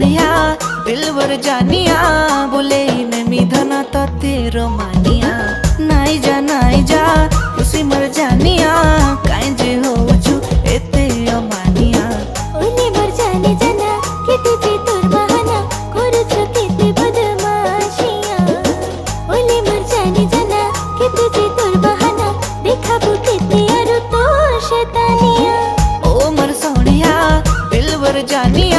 सोनिया बिलवर जानिया बोले नमी धना तो तेरो मानिया नाई जा खुशी मर जानिया काई जे हो छु एते अमानिया ओले मर जाने जाना कि तुझे तोर बहाना करू छ केते बदमाशिया ओले मर जाने जाना कि तुझे तोर बहाना देखाबो केते आरो तोर शैतानिया ओ मर सोनिया बिलवर जानिया